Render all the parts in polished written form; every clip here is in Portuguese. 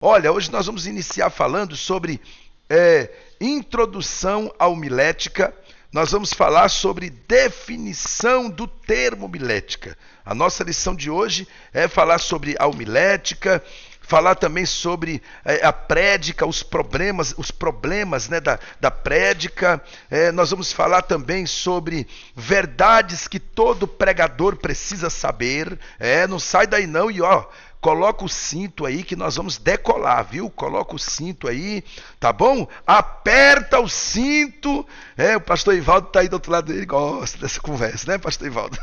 Olha, hoje nós vamos iniciar falando sobre introdução à homilética. Nós vamos falar sobre definição do termo homilética. A nossa lição de hoje é falar sobre a homilética, falar também sobre a prédica, os problemas né, da prédica. Nós vamos falar também sobre verdades que todo pregador precisa saber. Não sai daí não e coloca o cinto aí que nós vamos decolar, viu? Coloca o cinto aí, tá bom? Aperta o cinto. O pastor Ivaldo tá aí do outro lado, ele gosta dessa conversa, né, pastor Ivaldo?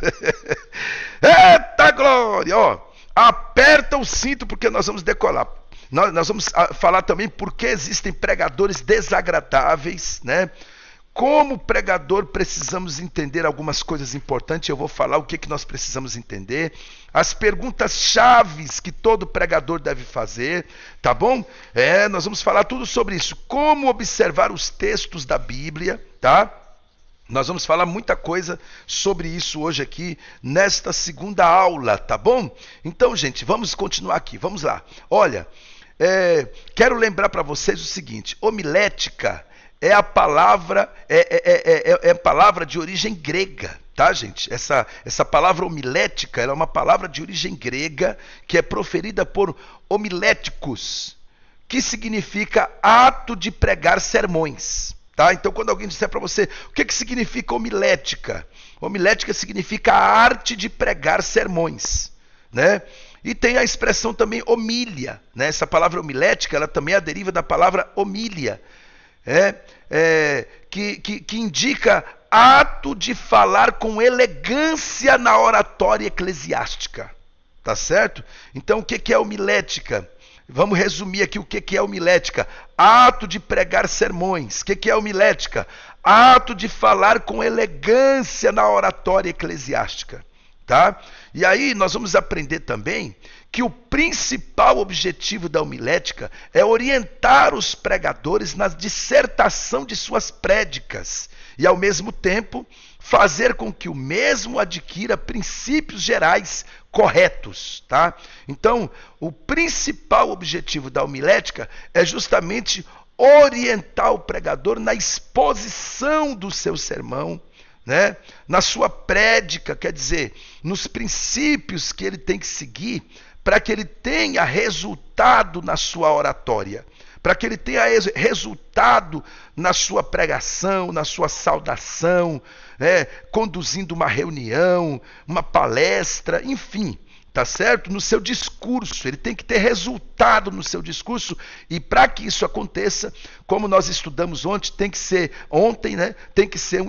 Eita glória! Aperta o cinto porque nós vamos decolar. Nós vamos falar também por que existem pregadores desagradáveis, né? Como pregador precisamos entender algumas coisas importantes. Eu vou falar o que nós precisamos entender. As perguntas chaves que todo pregador deve fazer, tá bom? Nós vamos falar tudo sobre isso. Como observar os textos da Bíblia, tá? Nós vamos falar muita coisa sobre isso hoje aqui, nesta segunda aula, tá bom? Então, gente, vamos continuar aqui, vamos lá. Olha, quero lembrar para vocês o seguinte, homilética é a palavra, palavra de origem grega, tá, gente? Essa palavra homilética, ela é uma palavra de origem grega que é proferida por homiléticos, que significa ato de pregar sermões. Tá? Então, quando alguém disser para você, o que significa homilética? Homilética significa a arte de pregar sermões, né? E tem a expressão também homília, né? Essa palavra homilética, ela também é a deriva da palavra homília, que indica ato de falar com elegância na oratória eclesiástica, tá certo? Então, o que é homilética? Vamos resumir aqui o que é homilética. Ato de pregar sermões. O que é homilética? Ato de falar com elegância na oratória eclesiástica. Tá? E aí nós vamos aprender também que o principal objetivo da homilética é orientar os pregadores na dissertação de suas prédicas e, ao mesmo tempo, fazer com que o mesmo adquira princípios gerais corretos, tá? Então, o principal objetivo da homilética é justamente orientar o pregador na exposição do seu sermão, né? Na sua prédica, quer dizer, nos princípios que ele tem que seguir para que ele tenha resultado na sua oratória, para que ele tenha resultado na sua pregação, na sua saudação, conduzindo uma reunião, uma palestra, enfim, tá certo? No seu discurso, ele tem que ter resultado no seu discurso, e para que isso aconteça, como nós estudamos ontem, tem que ser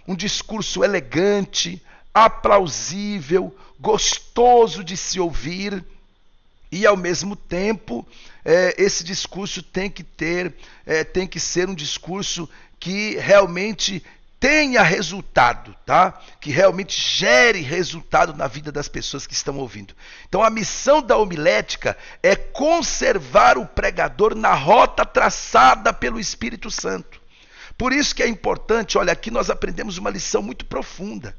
um discurso elegante, aplausível, gostoso de se ouvir, e ao mesmo tempo esse discurso tem que ser um discurso que realmente tenha resultado, tá? Que realmente gere resultado na vida das pessoas que estão ouvindo. Então a missão da homilética é conservar o pregador na rota traçada pelo Espírito Santo. Por isso que é importante, olha, aqui nós aprendemos uma lição muito profunda.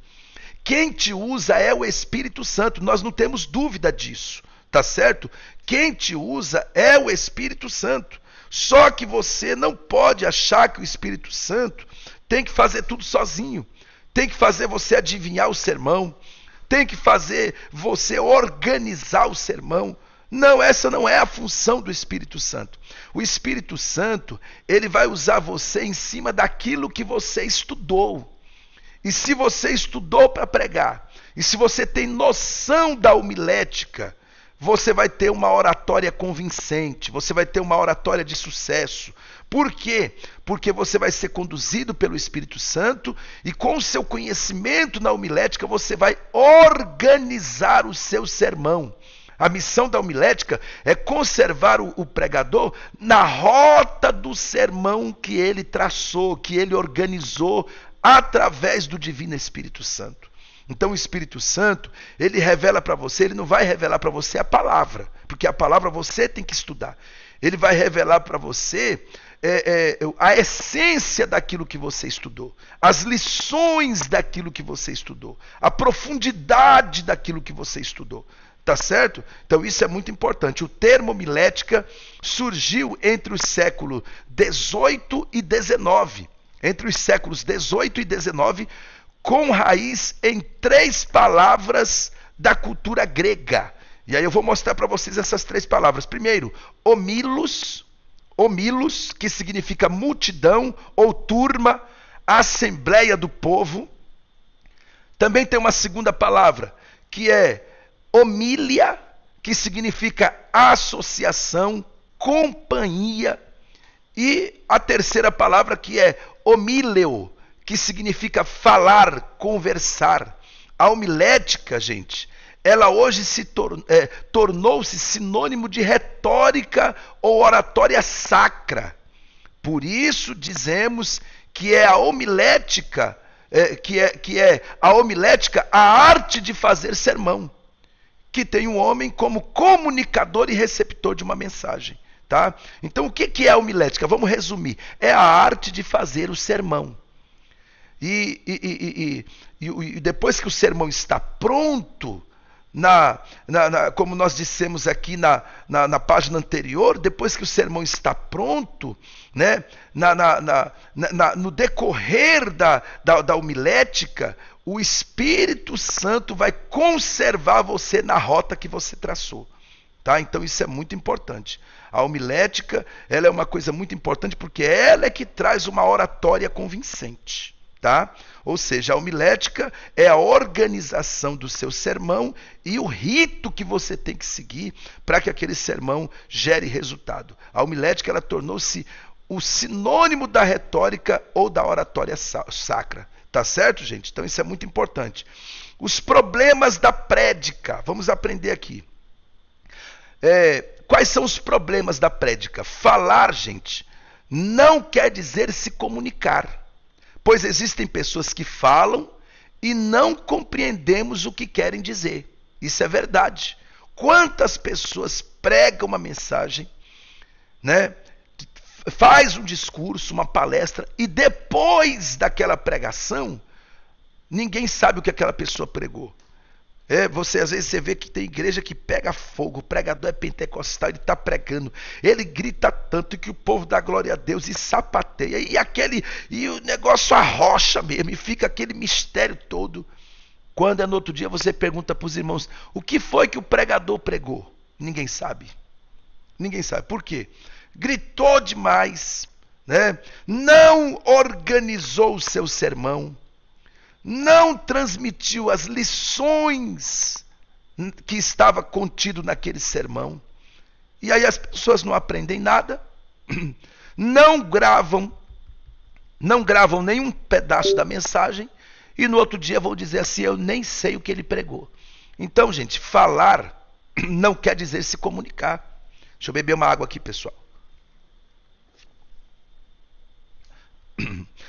Quem te usa é o Espírito Santo, nós não temos dúvida disso. Tá certo? Quem te usa é o Espírito Santo. Só que você não pode achar que o Espírito Santo tem que fazer tudo sozinho. Tem que fazer você adivinhar o sermão. Tem que fazer você organizar o sermão. Não, essa não é a função do Espírito Santo. O Espírito Santo, ele vai usar você em cima daquilo que você estudou. E se você estudou para pregar, e se você tem noção da homilética, você vai ter uma oratória convincente, você vai ter uma oratória de sucesso. Por quê? Porque você vai ser conduzido pelo Espírito Santo e com o seu conhecimento na homilética você vai organizar o seu sermão. A missão da homilética é conservar o pregador na rota do sermão que ele traçou, que ele organizou através do Divino Espírito Santo. Então o Espírito Santo, ele revela para você, ele não vai revelar para você a palavra, porque a palavra você tem que estudar. Ele vai revelar para você a essência daquilo que você estudou, as lições daquilo que você estudou, a profundidade daquilo que você estudou. Tá certo? Então isso é muito importante. O termo homilética surgiu entre os séculos 18 e 19. Entre os séculos 18 e 19, com raiz em 3 palavras da cultura grega. E aí eu vou mostrar para vocês essas 3 palavras. Primeiro, homilos, que significa multidão ou turma, assembleia do povo. Também tem uma segunda palavra, que é homília, que significa associação, companhia. E a terceira palavra, que é homíleo, que significa falar, conversar. A homilética, gente, ela hoje tornou-se sinônimo de retórica ou oratória sacra. Por isso dizemos que é a homilética, que é a homilética, a arte de fazer sermão, que tem um homem como comunicador e receptor de uma mensagem. Tá? Então o que é a homilética? Vamos resumir. É a arte de fazer o sermão. E depois que o sermão está pronto, como nós dissemos aqui na página anterior, depois que o sermão está pronto, né, no decorrer da homilética, o Espírito Santo vai conservar você na rota que você traçou. Tá? Então isso é muito importante. A homilética, ela é uma coisa muito importante porque ela é que traz uma oratória convincente. Tá? Ou seja, a homilética é a organização do seu sermão e o rito que você tem que seguir para que aquele sermão gere resultado. A homilética, ela tornou-se o sinônimo da retórica ou da oratória sacra. Tá certo, gente? Então isso é muito importante. Os problemas da prédica. Vamos aprender aqui. Quais são os problemas da prédica? Falar, gente, não quer dizer se comunicar. Pois existem pessoas que falam e não compreendemos o que querem dizer. Isso é verdade. Quantas pessoas pregam uma mensagem, né? Faz um discurso, uma palestra, e depois daquela pregação, ninguém sabe o que aquela pessoa pregou. Às vezes você vê que tem igreja que pega fogo, o pregador é pentecostal, ele está pregando, ele grita tanto que o povo dá glória a Deus e sapateia, e o negócio arrocha mesmo, e fica aquele mistério todo. Quando no outro dia você pergunta para os irmãos, o que foi que o pregador pregou? Ninguém sabe. Ninguém sabe. Por quê? Gritou demais, né? Não organizou o seu sermão, não transmitiu as lições que estava contido naquele sermão. E aí as pessoas não aprendem nada, não gravam nenhum pedaço da mensagem, e no outro dia vão dizer assim, eu nem sei o que ele pregou. Então, gente, falar não quer dizer se comunicar. Deixa eu beber uma água aqui, pessoal.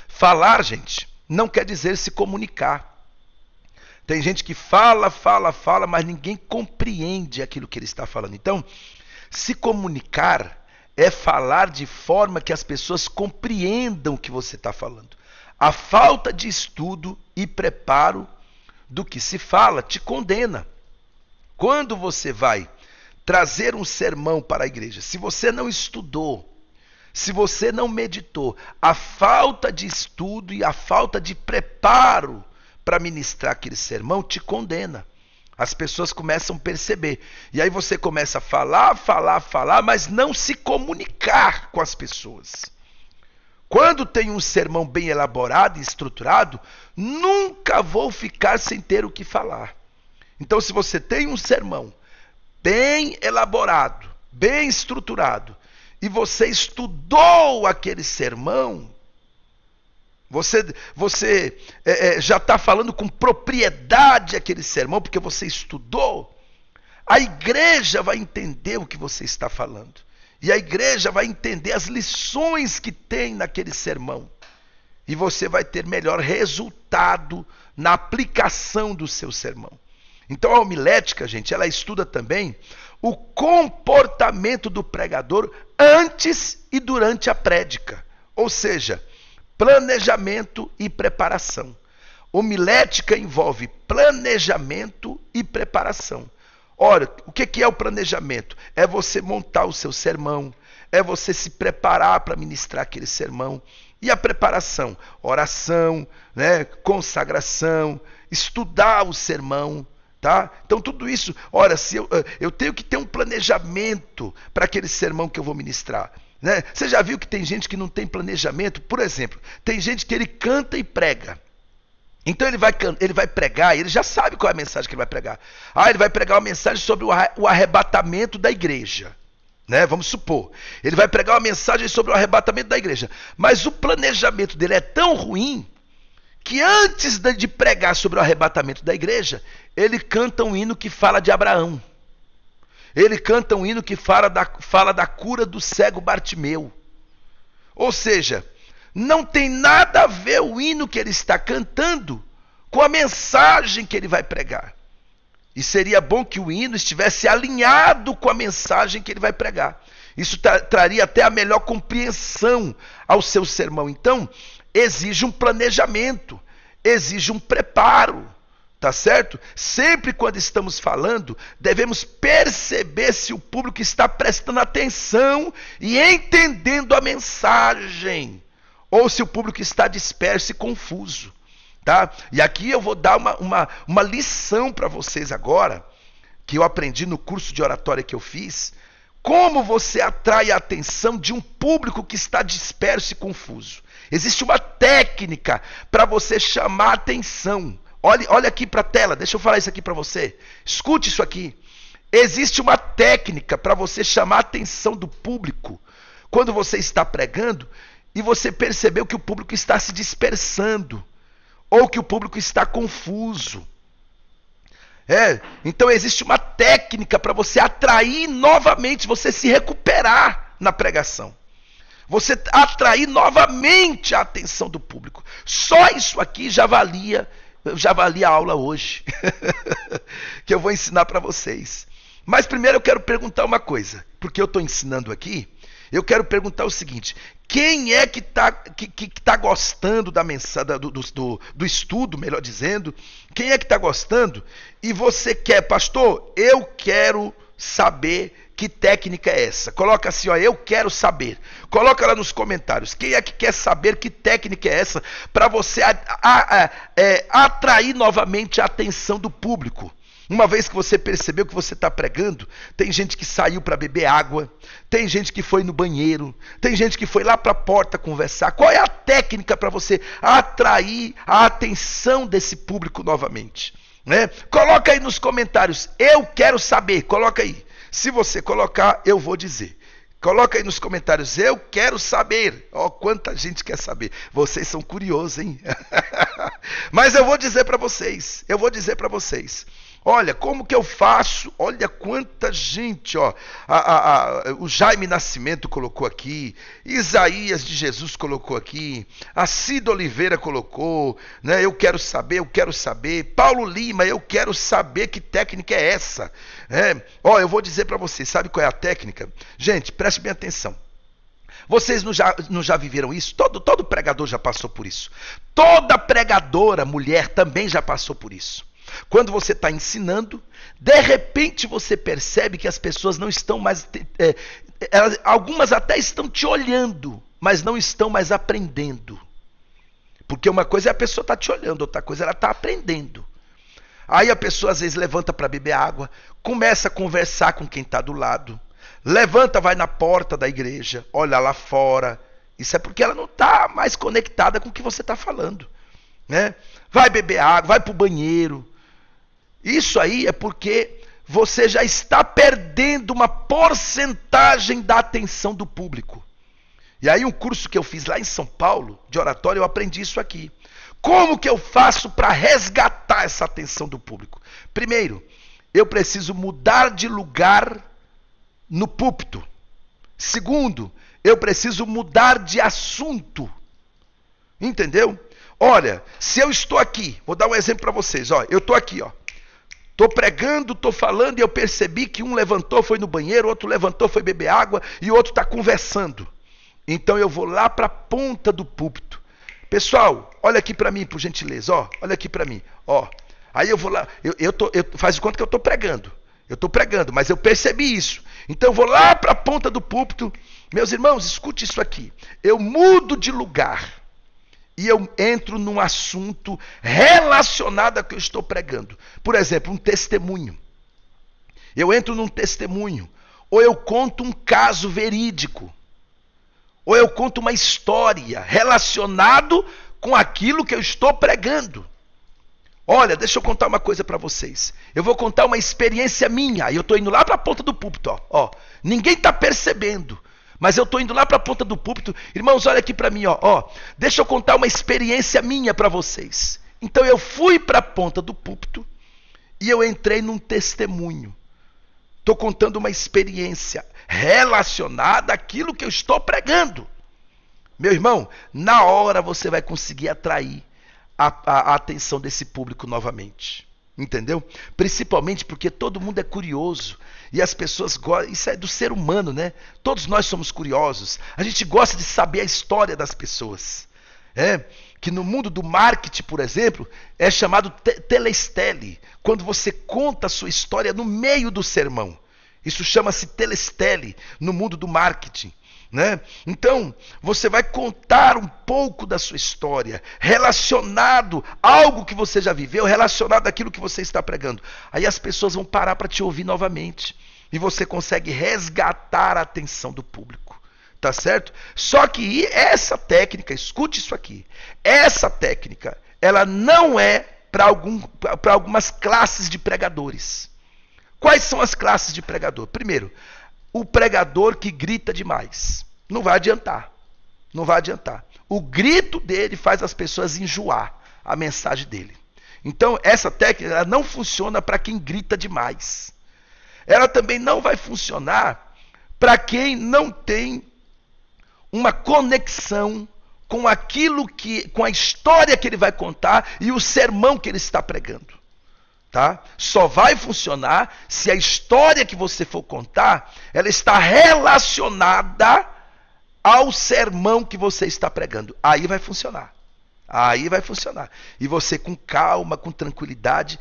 Falar, gente, não quer dizer se comunicar. Tem gente que fala, mas ninguém compreende aquilo que ele está falando. Então, se comunicar é falar de forma que as pessoas compreendam o que você está falando. A falta de estudo e preparo do que se fala te condena. Quando você vai trazer um sermão para a igreja, se você não estudou, se você não meditou, a falta de estudo e a falta de preparo para ministrar aquele sermão te condena. As pessoas começam a perceber. E aí você começa a falar, mas não se comunicar com as pessoas. Quando tem um sermão bem elaborado e estruturado, nunca vou ficar sem ter o que falar. Então, se você tem um sermão bem elaborado, bem estruturado, e você estudou aquele sermão, você já está falando com propriedade aquele sermão, porque você estudou, a igreja vai entender o que você está falando. E a igreja vai entender as lições que tem naquele sermão. E você vai ter melhor resultado na aplicação do seu sermão. Então a homilética, gente, ela estuda também o comportamento do pregador antes e durante a prédica. Ou seja, planejamento e preparação. Homilética envolve planejamento e preparação. Ora, o que é o planejamento? É você montar o seu sermão, é você se preparar para ministrar aquele sermão. E a preparação? Oração, né? Consagração, estudar o sermão. Tá? Então tudo isso, ora, se eu tenho que ter um planejamento para aquele sermão que eu vou ministrar. Né? Você já viu que tem gente que não tem planejamento? Por exemplo, tem gente que ele canta e prega. Então ele vai pregar, ele já sabe qual é a mensagem que ele vai pregar. Ele vai pregar uma mensagem sobre o arrebatamento da igreja. Né? Vamos supor. Ele vai pregar uma mensagem sobre o arrebatamento da igreja. Mas o planejamento dele é tão ruim que antes de pregar sobre o arrebatamento da igreja, ele canta um hino que fala de Abraão. Ele canta um hino que fala da cura do cego Bartimeu. Ou seja, não tem nada a ver o hino que ele está cantando com a mensagem que ele vai pregar. E seria bom que o hino estivesse alinhado com a mensagem que ele vai pregar. Isso traria até a melhor compreensão ao seu sermão. Então, exige um planejamento, exige um preparo, tá certo? Sempre quando estamos falando, devemos perceber se o público está prestando atenção e entendendo a mensagem, ou se o público está disperso e confuso, tá? E aqui eu vou dar uma lição para vocês agora, que eu aprendi no curso de oratória que eu fiz, como você atrai a atenção de um público que está disperso e confuso. Existe uma técnica para você chamar a atenção. Olha aqui para a tela, deixa eu falar isso aqui para você. Escute isso aqui. Existe uma técnica para você chamar a atenção do público quando você está pregando e você percebeu que o público está se dispersando ou que o público está confuso. Então existe uma técnica para você atrair novamente, você se recuperar na pregação. Você atrair novamente a atenção do público. Só isso aqui já valia a aula hoje. Que eu vou ensinar para vocês. Mas primeiro eu quero perguntar uma coisa. Porque eu estou ensinando aqui, eu quero perguntar o seguinte. Quem é que tá gostando da mensagem, do estudo, melhor dizendo? Quem é que está gostando? E você quer, pastor, eu quero saber que técnica é essa. Coloca assim, eu quero saber. Coloca lá nos comentários. Quem é que quer saber que técnica é essa para você atrair novamente a atenção do público? Uma vez que você percebeu que você está pregando, tem gente que saiu para beber água, tem gente que foi no banheiro, tem gente que foi lá para a porta conversar. Qual é a técnica para você atrair a atenção desse público novamente? Né? Coloca aí nos comentários. Eu quero saber. Coloca aí. Se você colocar, eu vou dizer. Coloca aí nos comentários, eu quero saber. Quanta gente quer saber. Vocês são curiosos, hein? Mas eu vou dizer para vocês. Olha, como que eu faço? Olha quanta gente, o Jaime Nascimento colocou aqui, Isaías de Jesus colocou aqui, a Cida Oliveira colocou, né? Eu quero saber, Paulo Lima, eu quero saber que técnica é essa. Eu vou dizer para vocês, sabe qual é a técnica? Gente, preste bem atenção. Vocês não já viveram isso? Todo pregador já passou por isso. Toda pregadora, mulher, também já passou por isso. Quando você está ensinando, de repente você percebe que as pessoas não estão mais... algumas até estão te olhando, mas não estão mais aprendendo. Porque uma coisa é a pessoa estar te olhando, outra coisa ela está aprendendo. Aí a pessoa às vezes levanta para beber água, começa a conversar com quem está do lado, levanta, vai na porta da igreja, olha lá fora. Isso é porque ela não está mais conectada com o que você está falando. Né? Vai beber água, vai para o banheiro. Isso aí é porque você já está perdendo uma porcentagem da atenção do público. E aí um curso que eu fiz lá em São Paulo, de oratória, eu aprendi isso aqui. Como que eu faço para resgatar essa atenção do público? Primeiro, eu preciso mudar de lugar no púlpito. Segundo, eu preciso mudar de assunto. Entendeu? Olha, se eu estou aqui, vou dar um exemplo para vocês. Eu estou aqui, estou pregando, estou falando e eu percebi que um levantou, foi no banheiro, outro levantou, foi beber água e o outro está conversando. Então eu vou lá para a ponta do púlpito. Pessoal, olha aqui para mim, por gentileza. Olha aqui para mim. Aí eu vou lá, faz de conta que eu estou pregando. Eu estou pregando, mas eu percebi isso. Então eu vou lá para a ponta do púlpito. Meus irmãos, escute isso aqui. Eu mudo de lugar e eu entro num assunto relacionado ao que eu estou pregando. Por exemplo, um testemunho. Eu entro num testemunho. Ou eu conto um caso verídico. Ou eu conto uma história relacionado com aquilo que eu estou pregando. Olha, deixa eu contar uma coisa para vocês. Eu vou contar uma experiência minha. E eu estou indo lá para a ponta do púlpito. Ó. Ninguém está percebendo. Mas eu estou indo lá para a ponta do púlpito. Irmãos, olha aqui para mim. Ó. Deixa eu contar uma experiência minha para vocês. Então eu fui para a ponta do púlpito. E eu entrei num testemunho. Estou contando uma experiência relacionada àquilo que eu estou pregando. Meu irmão, na hora você vai conseguir atrair a atenção desse público novamente. Entendeu? Principalmente porque todo mundo é curioso. E as pessoas gostam. Isso é do ser humano, né? Todos nós somos curiosos. A gente gosta de saber a história das pessoas. Que no mundo do marketing, por exemplo, é chamado telestele. Quando você conta a sua história no meio do sermão. Isso chama-se telestele no mundo do marketing. Né? Então, você vai contar um pouco da sua história, relacionado a algo que você já viveu, relacionado àquilo que você está pregando. Aí as pessoas vão parar para te ouvir novamente. E você consegue resgatar a atenção do público. Tá certo? Só que essa técnica, escute isso aqui, essa técnica, ela não é para algumas classes de pregadores. Quais são as classes de pregador? Primeiro, o pregador que grita demais. Não vai adiantar. Não vai adiantar. O grito dele faz as pessoas enjoar a mensagem dele. Então, essa técnica ela não funciona para quem grita demais. Ela também não vai funcionar para quem não tem uma conexão com aquilo com a história que ele vai contar e o sermão que ele está pregando. Tá? Só vai funcionar se a história que você for contar, ela está relacionada ao sermão que você está pregando. Aí vai funcionar. Aí vai funcionar. E você com calma, com tranquilidade,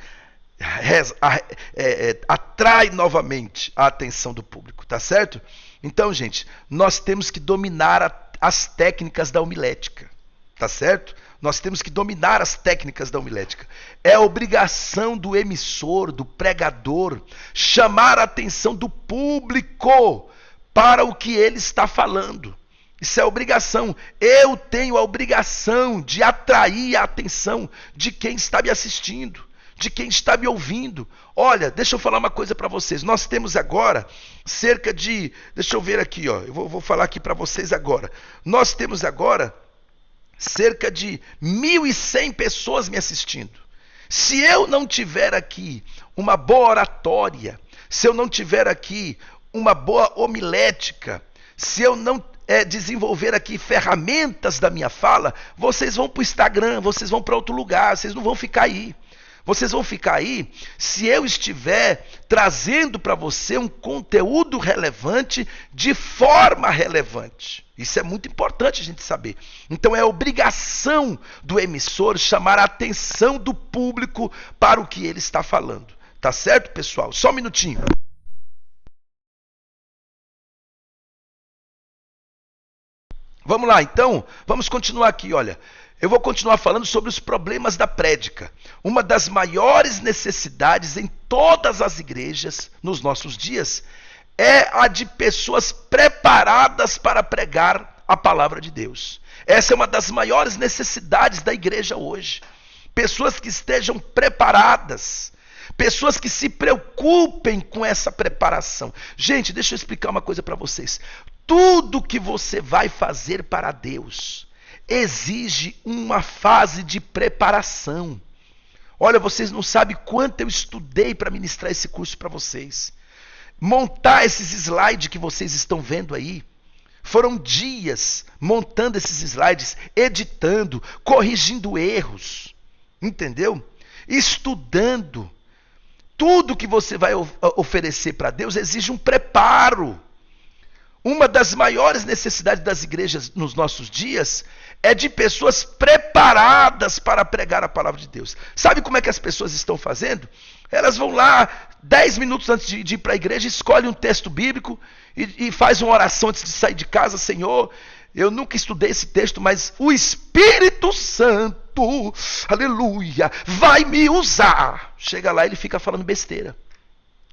atrai novamente a atenção do público, tá certo? Então, gente, nós temos que dominar as técnicas da homilética, tá certo? Nós temos que dominar as técnicas da homilética. É obrigação do emissor, do pregador, chamar a atenção do público para o que ele está falando. Isso é obrigação. Eu tenho a obrigação de atrair a atenção de quem está me assistindo, de quem está me ouvindo. Olha, deixa eu falar uma coisa para vocês. Nós temos agora cerca de... Deixa eu ver aqui, ó. Eu vou falar aqui para vocês agora. Nós temos agora cerca de 1.100 pessoas me assistindo. Se eu não tiver aqui uma boa oratória, se eu não tiver aqui uma boa homilética, se eu não desenvolver aqui ferramentas da minha fala, vocês vão para o Instagram, vocês vão para outro lugar, vocês não vão ficar aí. Vocês vão ficar aí se eu estiver trazendo para você um conteúdo relevante de forma relevante. Isso é muito importante a gente saber. Então é obrigação do emissor chamar a atenção do público para o que ele está falando. Tá certo, pessoal? Só um minutinho. Vamos lá, então, vamos continuar aqui, olha. Eu vou continuar falando sobre os problemas da prédica. Uma das maiores necessidades em todas as igrejas nos nossos dias é a de pessoas preparadas para pregar a palavra de Deus. Essa é uma das maiores necessidades da igreja hoje. Pessoas que estejam preparadas, pessoas que se preocupem com essa preparação. Gente, deixa eu explicar uma coisa para vocês. Tudo que você vai fazer para Deus exige uma fase de preparação. Olha, vocês não sabem quanto eu estudei para ministrar esse curso para vocês. Montar esses slides que vocês estão vendo aí. Foram dias montando esses slides, editando, corrigindo erros. Entendeu? Estudando. Tudo que você vai oferecer para Deus exige um preparo. Uma das maiores necessidades das igrejas nos nossos dias é de pessoas preparadas para pregar a palavra de Deus. Sabe como é que as pessoas estão fazendo? Elas vão lá 10 minutos antes de ir para a igreja, escolhem um texto bíblico e faz uma oração antes de sair de casa. Senhor, eu nunca estudei esse texto, mas o Espírito Santo, aleluia, vai me usar. Chega lá e ele fica falando besteira,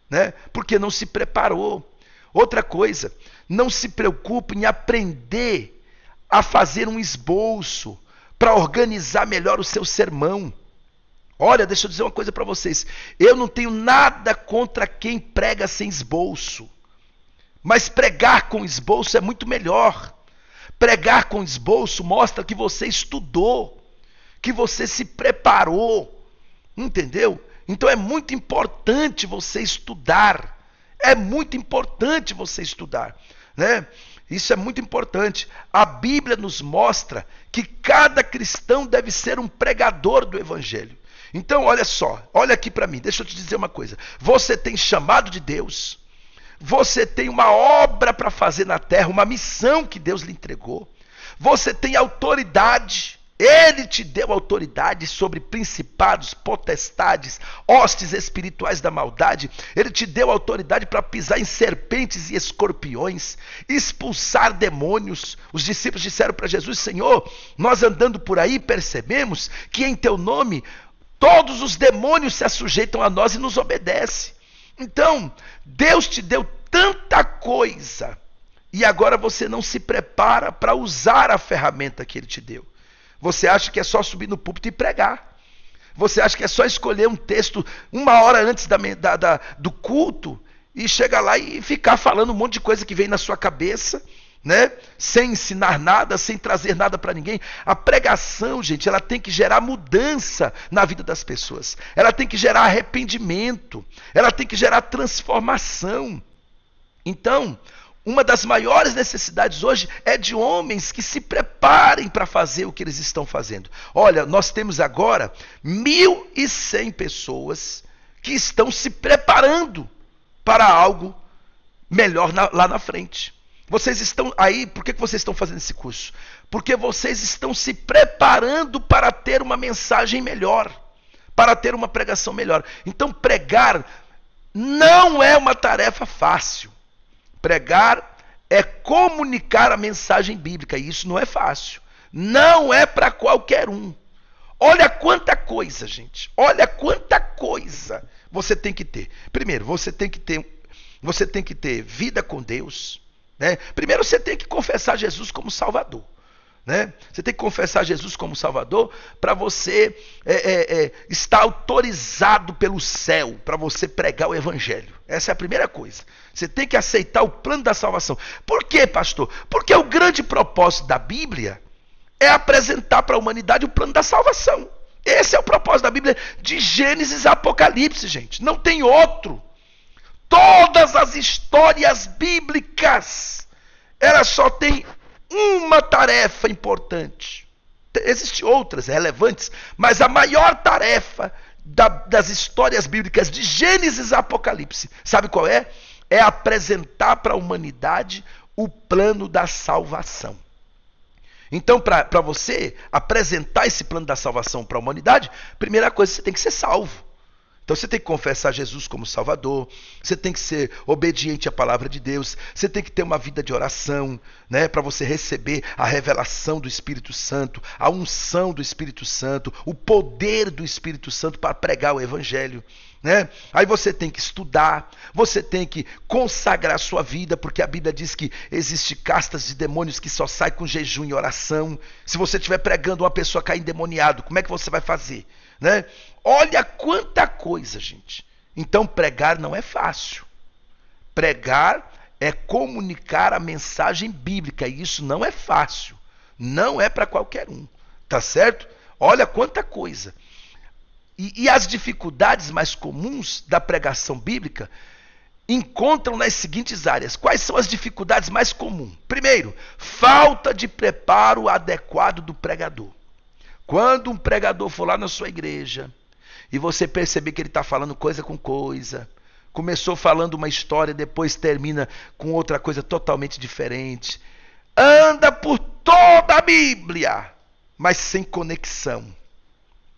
né? Porque não se preparou. Outra coisa, não se preocupe em aprender a fazer um esboço para organizar melhor o seu sermão. Olha, deixa eu dizer uma coisa para vocês. Eu não tenho nada contra quem prega sem esboço. Mas pregar com esboço é muito melhor. Pregar com esboço mostra que você estudou, que você se preparou. Entendeu? Então é muito importante você estudar. É muito importante você estudar, né? Isso é muito importante. A Bíblia nos mostra que cada cristão deve ser um pregador do Evangelho. Então, olha só, olha aqui para mim, deixa eu te dizer uma coisa. Você tem chamado de Deus, você tem uma obra para fazer na terra, uma missão que Deus lhe entregou. Você tem autoridade, Ele te deu autoridade sobre principados, potestades, hostes espirituais da maldade. Ele te deu autoridade para pisar em serpentes e escorpiões, expulsar demônios. Os discípulos disseram para Jesus: Senhor, nós andando por aí percebemos que em teu nome todos os demônios se assujeitam a nós e nos obedecem. Então, Deus te deu tanta coisa e agora você não se prepara para usar a ferramenta que Ele te deu. Você acha que é só subir no púlpito e pregar. Você acha que é só escolher um texto 1 hora antes do culto e chegar lá e ficar falando um monte de coisa que vem na sua cabeça, né? Sem ensinar nada, sem trazer nada para ninguém. A pregação, gente, ela tem que gerar mudança na vida das pessoas. Ela tem que gerar arrependimento. Ela tem que gerar transformação. Então, uma das maiores necessidades hoje é de homens que se preparem para fazer o que eles estão fazendo. Olha, nós temos agora 1.100 pessoas que estão se preparando para algo melhor lá na frente. Vocês estão aí, por que vocês estão fazendo esse curso? Porque vocês estão se preparando para ter uma mensagem melhor, para ter uma pregação melhor. Então pregar não é uma tarefa fácil. Pregar é comunicar a mensagem bíblica, e isso não é fácil. Não é para qualquer um. Olha quanta coisa, gente. Olha quanta coisa você tem que ter. Primeiro, você tem que ter vida com Deus, né? Primeiro você tem que confessar Jesus como Salvador, né? Você tem que confessar Jesus como Salvador para você estar autorizado pelo céu para você pregar o Evangelho. Essa é a primeira coisa. Você tem que aceitar o plano da salvação. Por quê, pastor? Porque o grande propósito da Bíblia é apresentar para a humanidade o plano da salvação. Esse é o propósito da Bíblia, de Gênesis a Apocalipse, gente. Não tem outro. Todas as histórias bíblicas, elas só têm uma tarefa importante. Existem outras relevantes, mas a maior tarefa das histórias bíblicas de Gênesis a Apocalipse, sabe qual é? É apresentar para a humanidade o plano da salvação. Então, para você apresentar esse plano da salvação para a humanidade, primeira coisa, você tem que ser salvo. Então você tem que confessar Jesus como Salvador, você tem que ser obediente à palavra de Deus, você tem que ter uma vida de oração, né, para você receber a revelação do Espírito Santo, a unção do Espírito Santo, o poder do Espírito Santo para pregar o Evangelho, né? Aí você tem que estudar, você tem que consagrar a sua vida, porque a Bíblia diz que existe castas de demônios que só saem com jejum e oração. Se você estiver pregando uma pessoa cair endemoniado, como é que você vai fazer, né? Olha quanta coisa, gente. Então pregar não é fácil. Pregar é comunicar a mensagem bíblica, e isso não é fácil. Não é para qualquer um, tá certo? Olha quanta coisa. E as dificuldades mais comuns da pregação bíblica encontram nas seguintes áreas. Quais são as dificuldades mais comuns? Primeiro, falta de preparo adequado do pregador. Quando um pregador for lá na sua igreja e você perceber que ele está falando coisa com coisa, começou falando uma história, depois termina com outra coisa totalmente diferente, anda por toda a Bíblia mas sem conexão.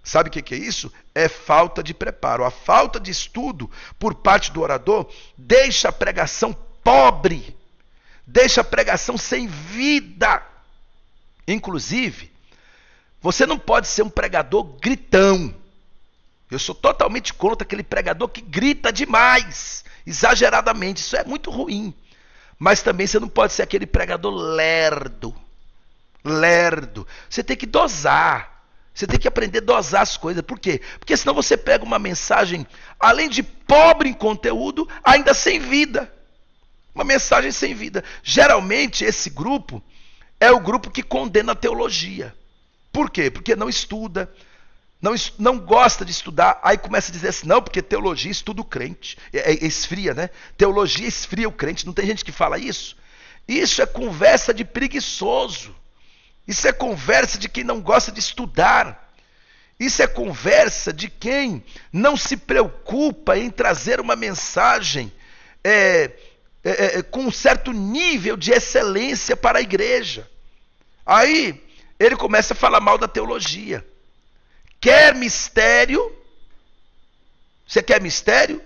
Sabe o que é isso? É falta de preparo. A falta de estudo por parte do orador deixa a pregação pobre, deixa a pregação sem vida. Inclusive, você não pode ser um pregador gritão. Eu sou totalmente contra aquele pregador que grita demais, exageradamente. Isso é muito ruim. Mas também você não pode ser aquele pregador lerdo. Você tem que dosar. Você tem que aprender a dosar as coisas. Por quê? Porque senão você pega uma mensagem, além de pobre em conteúdo, ainda sem vida. Uma mensagem sem vida. Geralmente esse grupo é o grupo que condena a teologia. Por quê? Porque não estuda, não gosta de estudar, aí começa a dizer assim, não, porque teologia estuda o crente. Esfria, né? Teologia esfria o crente. Não tem gente que fala isso? Isso é conversa de preguiçoso. Isso é conversa de quem não gosta de estudar. Isso é conversa de quem não se preocupa em trazer uma mensagem com um certo nível de excelência para a igreja. Aí ele começa a falar mal da teologia. Quer mistério? Você quer mistério?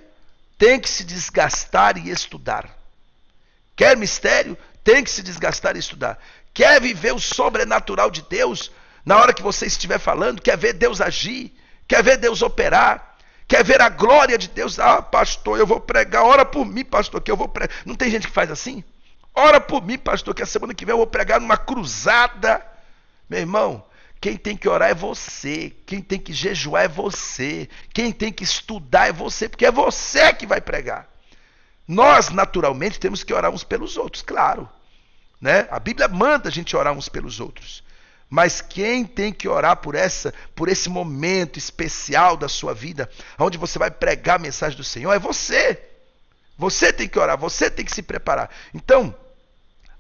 Tem que se desgastar e estudar. Quer mistério? Tem que se desgastar e estudar. Quer viver o sobrenatural de Deus na hora que você estiver falando? Quer ver Deus agir? Quer ver Deus operar? Quer ver a glória de Deus? Ah, pastor, eu vou pregar. Ora por mim, pastor, que eu vou pregar. Não tem gente que faz assim? Ora por mim, pastor, que a semana que vem eu vou pregar numa cruzada. Meu irmão, quem tem que orar é você. Quem tem que jejuar é você. Quem tem que estudar é você, porque é você que vai pregar. Nós, naturalmente, temos que orar uns pelos outros, claro. Né? A Bíblia manda a gente orar uns pelos outros. Mas quem tem que orar por esse momento especial da sua vida, onde você vai pregar a mensagem do Senhor, é você. Você tem que orar, você tem que se preparar. Então,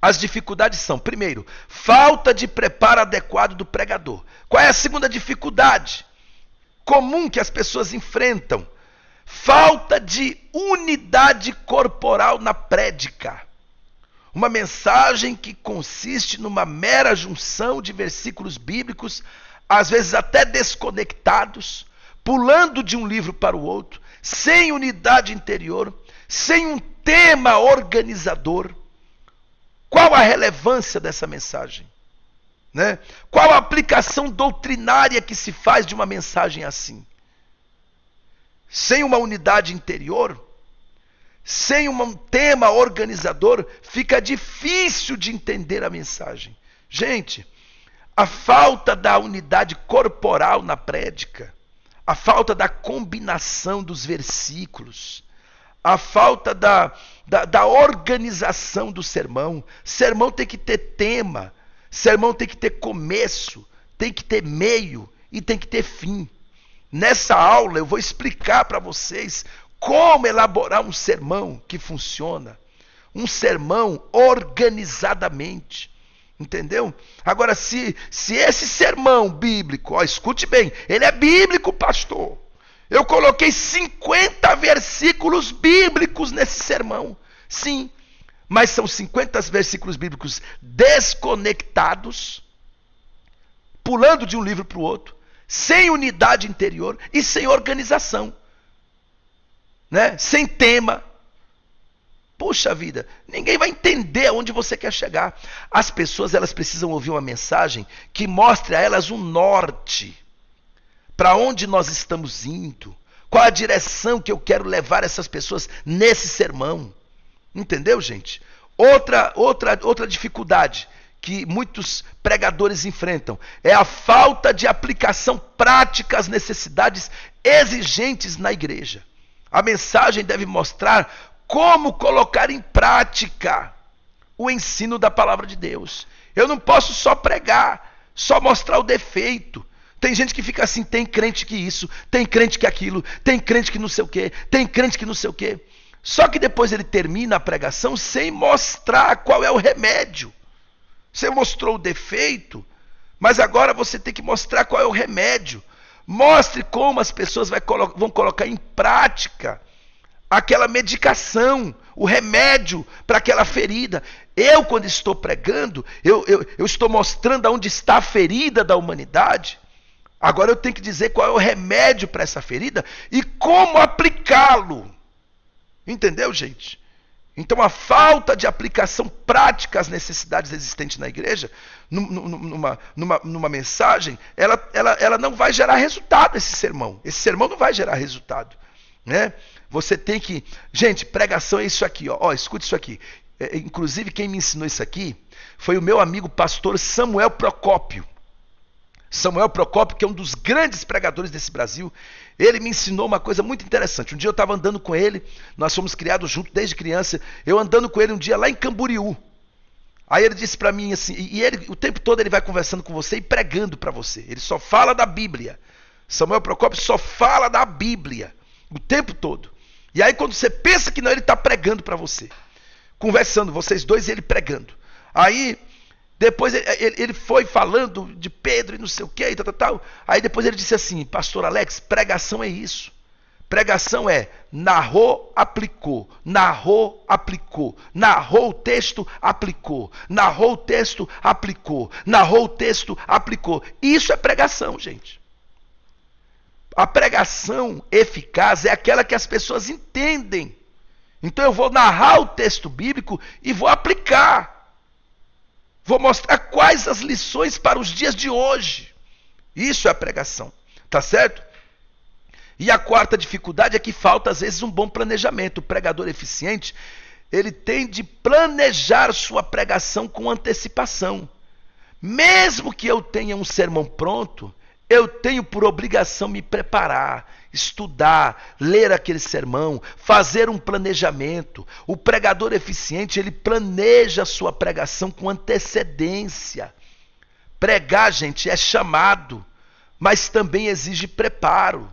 as dificuldades são, primeiro, falta de preparo adequado do pregador. Qual é a segunda dificuldade comum que as pessoas enfrentam? Falta de unidade corporal na prédica. Uma mensagem que consiste numa mera junção de versículos bíblicos, às vezes até desconectados, pulando de um livro para o outro, sem unidade interior, sem um tema organizador. Qual a relevância dessa mensagem? Né? Qual a aplicação doutrinária que se faz de uma mensagem assim? Sem uma unidade interior, sem um tema organizador, fica difícil de entender a mensagem. Gente, a falta da unidade corporal na prédica, a falta da combinação dos versículos, a falta da organização do sermão. Sermão tem que ter tema, sermão tem que ter começo, tem que ter meio e tem que ter fim. Nessa aula eu vou explicar para vocês como elaborar um sermão que funciona. Um sermão organizadamente. Entendeu? Agora, se esse sermão bíblico, escute bem, ele é bíblico, pastor. Eu coloquei 50 versículos bíblicos nesse sermão. Sim, mas são 50 versículos bíblicos desconectados, pulando de um livro para o outro, sem unidade interior e sem organização. Né? Sem tema. Puxa vida, ninguém vai entender aonde você quer chegar. As pessoas, elas precisam ouvir uma mensagem que mostre a elas um norte. Para onde nós estamos indo? Qual a direção que eu quero levar essas pessoas nesse sermão? Entendeu, gente? Outra dificuldade que muitos pregadores enfrentam é a falta de aplicação prática às necessidades exigentes na igreja. A mensagem deve mostrar como colocar em prática o ensino da palavra de Deus. Eu não posso só pregar, só mostrar o defeito. Tem gente que fica assim, tem crente que isso, tem crente que aquilo, tem crente que não sei o quê, tem crente que não sei o quê. Só que depois ele termina a pregação sem mostrar qual é o remédio. Você mostrou o defeito, mas agora você tem que mostrar qual é o remédio. Mostre como as pessoas vão colocar em prática aquela medicação, o remédio para aquela ferida. Eu, quando estou pregando, eu estou mostrando aonde está a ferida da humanidade. Agora eu tenho que dizer qual é o remédio para essa ferida e como aplicá-lo. Entendeu, gente? Então a falta de aplicação prática às necessidades existentes na igreja, numa mensagem, ela não vai gerar resultado, esse sermão. Esse sermão não vai gerar resultado, né? Você tem que... Gente, pregação é isso aqui, ó, escuta isso aqui. Inclusive quem me ensinou isso aqui foi o meu amigo pastor Samuel Procópio. Samuel Procópio, que é um dos grandes pregadores desse Brasil, ele me ensinou uma coisa muito interessante. Um dia eu estava andando com ele, nós fomos criados juntos desde criança, eu andando com ele um dia lá em Camboriú. Aí ele disse para mim assim, e ele o tempo todo ele vai conversando com você e pregando para você. Ele só fala da Bíblia. Samuel Procópio só fala da Bíblia o tempo todo. E aí quando você pensa que não, ele está pregando para você. Conversando, vocês dois e ele pregando. Aí... Depois ele foi falando de Pedro e não sei o que, tal. Aí depois ele disse assim, pastor Alex, pregação é isso. Pregação é narrou, aplicou, narrou, aplicou, narrou o texto, aplicou, narrou o texto, aplicou, narrou o texto, aplicou. Isso é pregação, gente. A pregação eficaz é aquela que as pessoas entendem. Então eu vou narrar o texto bíblico e vou aplicar. Vou mostrar quais as lições para os dias de hoje. Isso é a pregação, tá certo? E a quarta dificuldade é que falta às vezes um bom planejamento. O pregador eficiente, ele tem de planejar sua pregação com antecipação. Mesmo que eu tenha um sermão pronto, eu tenho por obrigação me preparar, estudar, ler aquele sermão, fazer um planejamento. O pregador eficiente, ele planeja a sua pregação com antecedência. Pregar, gente, é chamado, mas também exige preparo.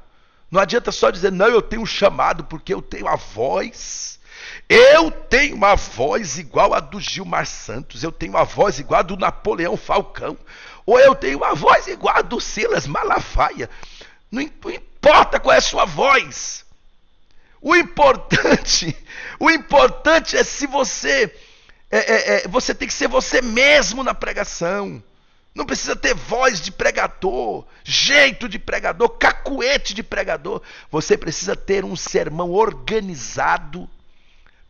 Não adianta só dizer, não, eu tenho um chamado porque eu tenho a voz. Eu tenho uma voz igual a do Gilmar Santos, eu tenho uma voz igual a do Napoleão Falcão, ou eu tenho uma voz igual a do Silas Malafaia. Não importa qual é a sua voz. O importante é se você... você tem que ser você mesmo na pregação. Não precisa ter voz de pregador, jeito de pregador, cacuete de pregador. Você precisa ter um sermão organizado,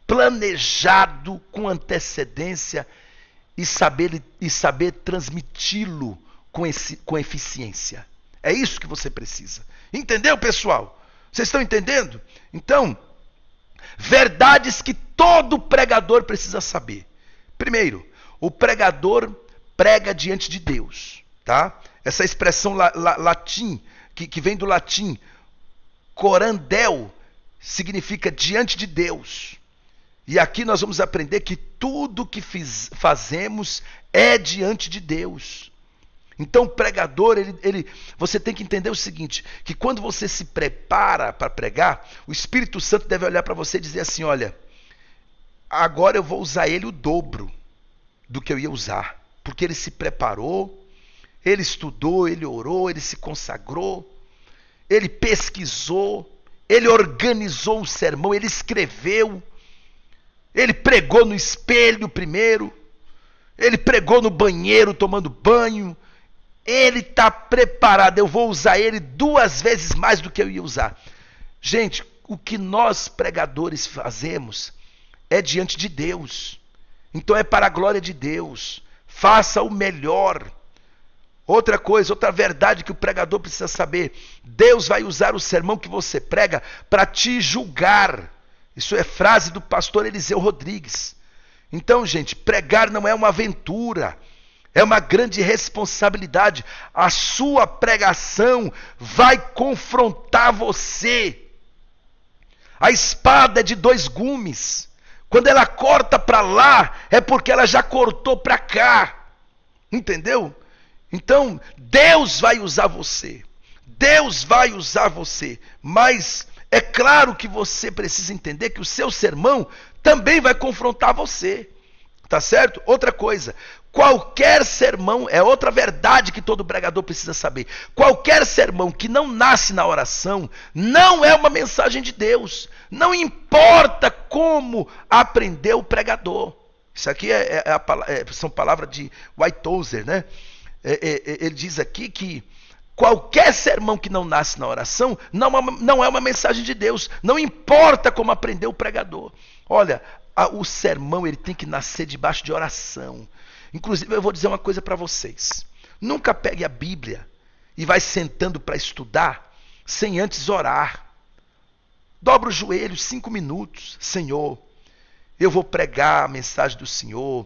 planejado com antecedência e saber transmiti-lo com eficiência. É isso que você precisa. Entendeu, pessoal? Vocês estão entendendo? Então, verdades que todo pregador precisa saber. Primeiro, o pregador prega diante de Deus, tá? Essa expressão latim, que vem do latim, corandel, significa diante de Deus. E aqui nós vamos aprender que tudo que fazemos é diante de Deus. Então o pregador, você tem que entender o seguinte, que quando você se prepara para pregar, o Espírito Santo deve olhar para você e dizer assim, olha, agora eu vou usar ele o dobro do que eu ia usar. Porque ele se preparou, ele estudou, ele orou, ele se consagrou, ele pesquisou, ele organizou um sermão, ele escreveu, ele pregou no espelho primeiro, ele pregou no banheiro tomando banho, ele está preparado, eu vou usar ele 2 vezes mais do que eu ia usar. Gente, o que nós pregadores fazemos é diante de Deus, então é para a glória de Deus. Faça o melhor. Outra coisa, outra verdade que o pregador precisa saber. Deus vai usar o sermão que você prega para te julgar. Isso é frase do pastor Eliseu Rodrigues. Então, gente, pregar não é uma aventura. É uma grande responsabilidade. A sua pregação vai confrontar você. A espada é de 2 gumes. Quando ela corta para lá, é porque ela já cortou para cá. Entendeu? Então, Deus vai usar você. Deus vai usar você. Mas é claro que você precisa entender que o seu sermão também vai confrontar você. Tá certo? Outra coisa. Qualquer sermão, é outra verdade que todo pregador precisa saber. Qualquer sermão que não nasce na oração não é uma mensagem de Deus. Não importa como aprendeu o pregador. Isso aqui são palavras de Whitehouse, né? Ele diz aqui que qualquer sermão que não nasce na oração não é uma mensagem de Deus. Não importa como aprendeu o pregador. Olha, o sermão ele tem que nascer debaixo de oração. Inclusive, eu vou dizer uma coisa para vocês. Nunca pegue a Bíblia e vai sentando para estudar sem antes orar. Dobra os joelhos 5 minutos. Senhor, eu vou pregar a mensagem do Senhor.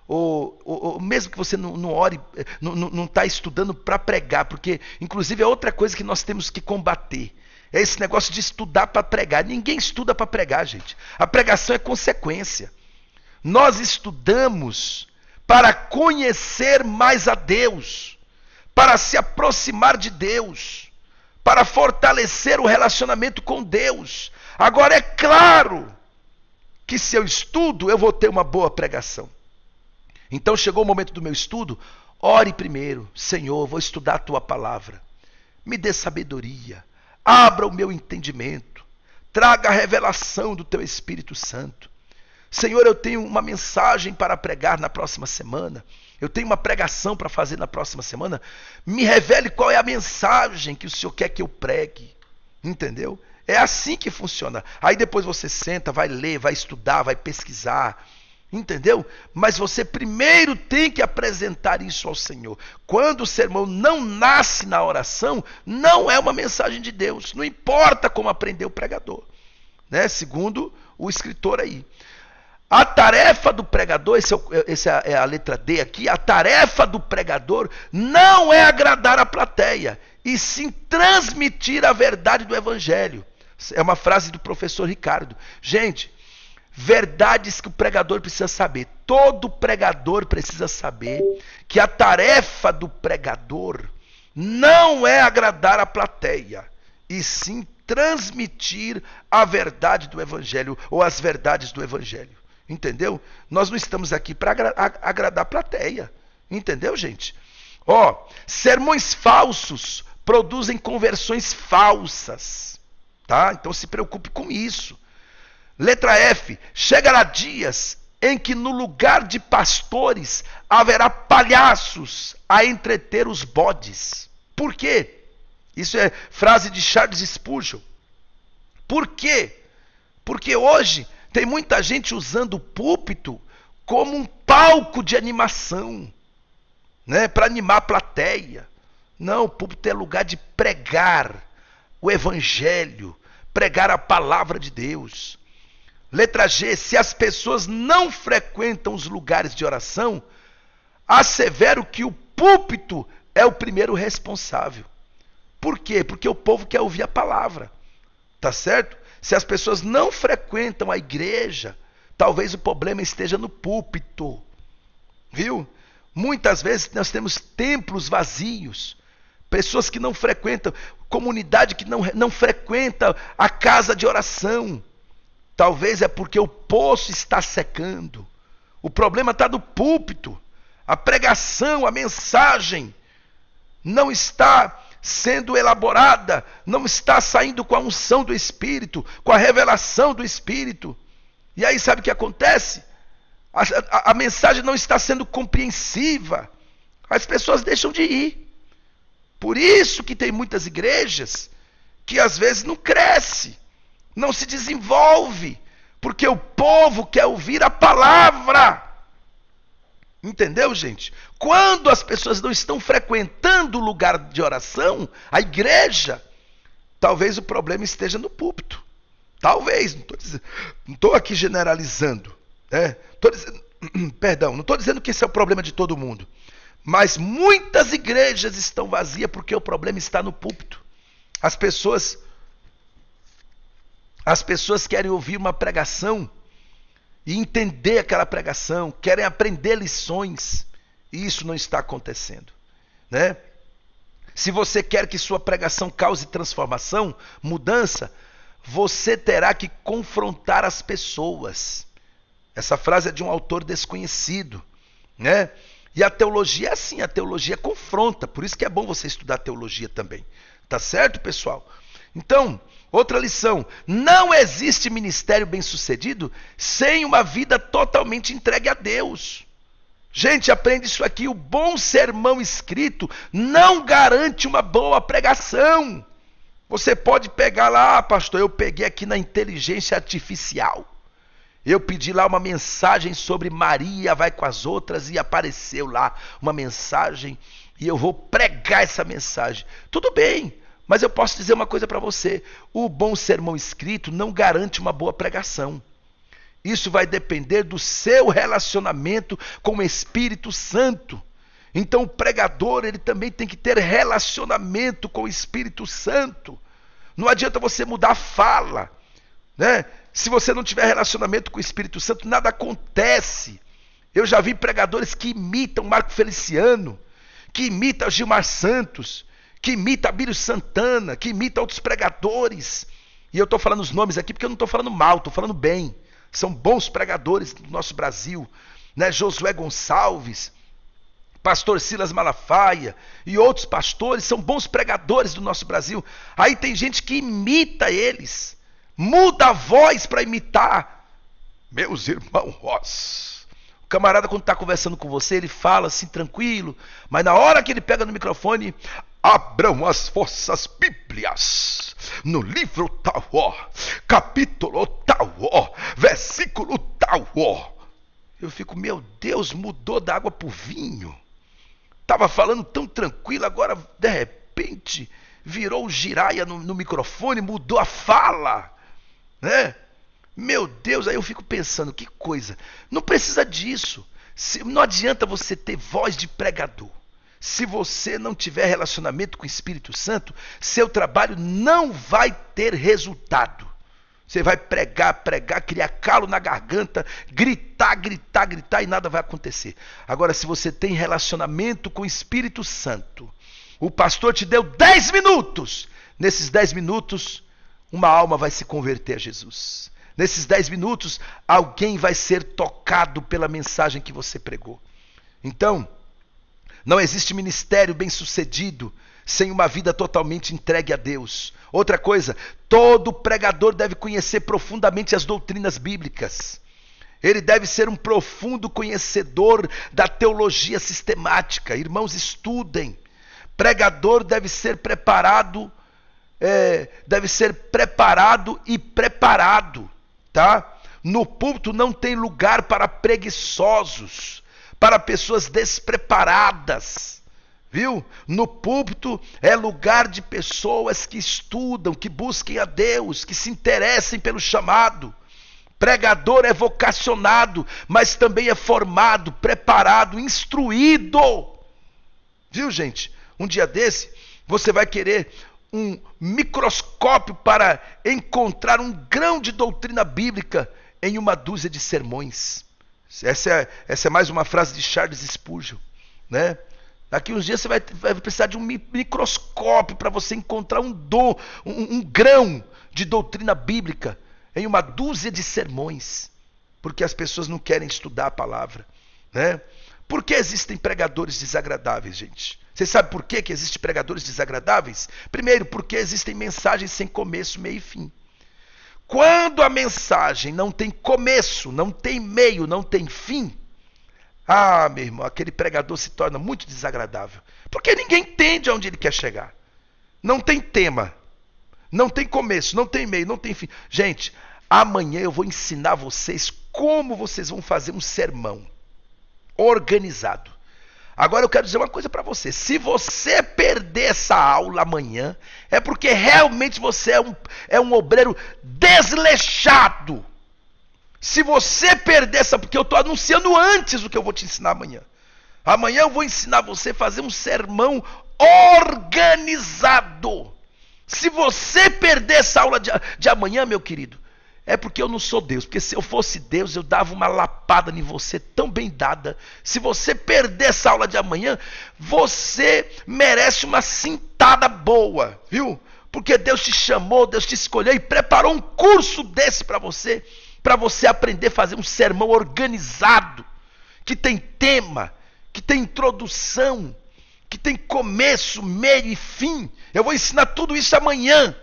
Ou mesmo que você não ore, não está estudando para pregar, porque, inclusive, é outra coisa que nós temos que combater. É esse negócio de estudar para pregar. Ninguém estuda para pregar, gente. A pregação é consequência. Nós estudamos para conhecer mais a Deus, para se aproximar de Deus, para fortalecer o relacionamento com Deus. Agora, é claro que se eu estudo, eu vou ter uma boa pregação. Então, chegou o momento do meu estudo, ore primeiro. Senhor, vou estudar a tua palavra. Me dê sabedoria, abra o meu entendimento, traga a revelação do teu Espírito Santo. Senhor, eu tenho uma mensagem para pregar na próxima semana. Eu tenho uma pregação para fazer na próxima semana. Me revele qual é a mensagem que o Senhor quer que eu pregue. Entendeu? É assim que funciona. Aí depois você senta, vai ler, vai estudar, vai pesquisar. Entendeu? Mas você primeiro tem que apresentar isso ao Senhor. Quando o sermão não nasce na oração, não é uma mensagem de Deus. Não importa como aprendeu o pregador. Né? Segundo o escritor aí. A tarefa do pregador, essa é a letra D aqui, a tarefa do pregador não é agradar a plateia, e sim transmitir a verdade do evangelho. É uma frase do professor Ricardo. Gente, verdades que o pregador precisa saber. Todo pregador precisa saber que a tarefa do pregador não é agradar a plateia, e sim transmitir a verdade do evangelho, ou as verdades do evangelho. Entendeu? Nós não estamos aqui para agradar a plateia. Entendeu, gente? Sermões falsos produzem conversões falsas. Tá? Então se preocupe com isso. Letra F. Chegará dias em que no lugar de pastores haverá palhaços a entreter os bodes. Por quê? Isso é frase de Charles Spurgeon. Por quê? Porque hoje tem muita gente usando o púlpito como um palco de animação, né? Para animar a plateia. Não, o púlpito é lugar de pregar o evangelho, pregar a palavra de Deus. Letra G. Se as pessoas não frequentam os lugares de oração, assevero que o púlpito é o primeiro responsável. Por quê? Porque o povo quer ouvir a palavra. Tá certo? Se as pessoas não frequentam a igreja, talvez o problema esteja no púlpito. Viu? Muitas vezes nós temos templos vazios, pessoas que não frequentam, comunidade que não frequenta a casa de oração. Talvez é porque o poço está secando. O problema está no púlpito. A pregação, a mensagem não está sendo elaborada, não está saindo com a unção do Espírito, com a revelação do Espírito. E aí sabe o que acontece? A mensagem não está sendo compreensiva. As pessoas deixam de ir. Por isso que tem muitas igrejas que às vezes não cresce, não se desenvolve, porque o povo quer ouvir a palavra. Entendeu, gente? Quando as pessoas não estão frequentando o lugar de oração, a igreja, talvez o problema esteja no púlpito. Talvez, não estou aqui generalizando. Não estou dizendo que esse é o problema de todo mundo. Mas muitas igrejas estão vazias porque o problema está no púlpito. As pessoas querem ouvir uma pregação e entender aquela pregação, querem aprender lições, e isso não está acontecendo, né? Se você quer que sua pregação cause transformação, mudança, você terá que confrontar as pessoas. Essa frase é de um autor desconhecido, né? E a teologia é assim, a teologia confronta, por isso que é bom você estudar teologia também. Tá certo, pessoal? Então, outra lição, não existe ministério bem-sucedido sem uma vida totalmente entregue a Deus. Gente, aprende isso aqui, o bom sermão escrito não garante uma boa pregação. Você pode pegar lá, pastor, eu peguei aqui na inteligência artificial. Eu pedi lá uma mensagem sobre Maria vai com as outras e apareceu lá uma mensagem e eu vou pregar essa mensagem. Tudo bem, mas eu posso dizer uma coisa para você. O bom sermão escrito não garante uma boa pregação. Isso vai depender do seu relacionamento com o Espírito Santo. Então o pregador, ele também tem que ter relacionamento com o Espírito Santo. Não adianta você mudar a fala, né? Se você não tiver relacionamento com o Espírito Santo, nada acontece. Eu já vi pregadores que imitam Marco Feliciano, que imitam Gilmar Santos, que imitam Abílio Santana, que imitam outros pregadores. E eu estou falando os nomes aqui porque eu não estou falando mal, estou falando bem. São bons pregadores do nosso Brasil, né? Josué Gonçalves, pastor Silas Malafaia e outros pastores são bons pregadores do nosso Brasil. Aí tem gente que imita eles, muda a voz para imitar. Meus irmãos, o camarada quando está conversando com você, ele fala assim tranquilo, mas na hora que ele pega no microfone, abram as vossas Bíblias no livro tal, capítulo tal, versículo tal. Eu fico, meu Deus, mudou da água para o vinho. Estava falando tão tranquilo, agora de repente virou o giraia no microfone, mudou a fala, né? Meu Deus, aí eu fico pensando, que coisa. Não precisa disso. Não adianta você ter voz de pregador. Se você não tiver relacionamento com o Espírito Santo, seu trabalho não vai ter resultado. Você vai pregar, criar calo na garganta, gritar e nada vai acontecer. Agora, se você tem relacionamento com o Espírito Santo, o pastor te deu 10 minutos. Nesses 10 minutos, uma alma vai se converter a Jesus. Nesses 10 minutos, alguém vai ser tocado pela mensagem que você pregou. Então, não existe ministério bem-sucedido sem uma vida totalmente entregue a Deus. Outra coisa, todo pregador deve conhecer profundamente as doutrinas bíblicas. Ele deve ser um profundo conhecedor da teologia sistemática. Irmãos, estudem. Pregador deve ser preparado, e preparado, tá? No púlpito não tem lugar para preguiçosos, para pessoas despreparadas, viu? No púlpito é lugar de pessoas que estudam, que busquem a Deus, que se interessem pelo chamado. Pregador é vocacionado, mas também é formado, preparado, instruído. Viu, gente? Um dia desse, você vai querer um microscópio para encontrar um grão de doutrina bíblica em uma dúzia de sermões. Essa é mais uma frase de Charles Spurgeon, né? Daqui uns dias você vai precisar de um microscópio para você encontrar um grão de doutrina bíblica em uma dúzia de sermões, porque as pessoas não querem estudar a palavra, né? Por que existem pregadores desagradáveis, gente? Você sabe por que existem pregadores desagradáveis? Primeiro, porque existem mensagens sem começo, meio e fim. Quando a mensagem não tem começo, não tem meio, não tem fim, meu irmão, aquele pregador se torna muito desagradável. Porque ninguém entende aonde ele quer chegar. Não tem tema, não tem começo, não tem meio, não tem fim. Gente, amanhã eu vou ensinar vocês como vocês vão fazer um sermão organizado. Agora eu quero dizer uma coisa para você. Se você perder essa aula amanhã, é porque realmente você é um obreiro desleixado. Se você perder essa... Porque eu estou anunciando antes o que eu vou te ensinar amanhã. Amanhã eu vou ensinar você a fazer um sermão organizado. Se você perder essa aula de amanhã, meu querido, é porque eu não sou Deus. Porque se eu fosse Deus, eu dava uma lapada em você tão bem dada. Se você perder essa aula de amanhã, você merece uma cintada boa, viu? Porque Deus te chamou, Deus te escolheu e preparou um curso desse para você aprender a fazer um sermão organizado, que tem tema, que tem introdução, que tem começo, meio e fim. Eu vou ensinar tudo isso amanhã.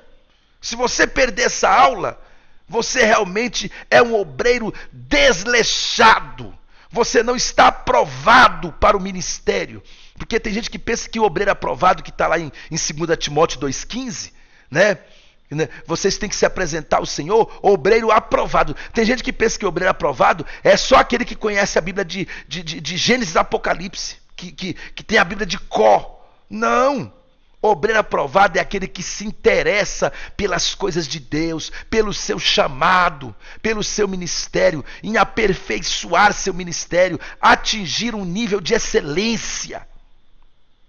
Se você perder essa aula, você realmente é um obreiro desleixado. Você não está aprovado para o ministério. Porque tem gente que pensa que o obreiro aprovado, que está lá em 2 Timóteo 2,15, né? Vocês têm que se apresentar ao Senhor, obreiro aprovado. Tem gente que pensa que o obreiro aprovado é só aquele que conhece a Bíblia de Gênesis e Apocalipse, que tem a Bíblia de cor. Não. Obreiro aprovado é aquele que se interessa pelas coisas de Deus, pelo seu chamado, pelo seu ministério, em aperfeiçoar seu ministério, atingir um nível de excelência.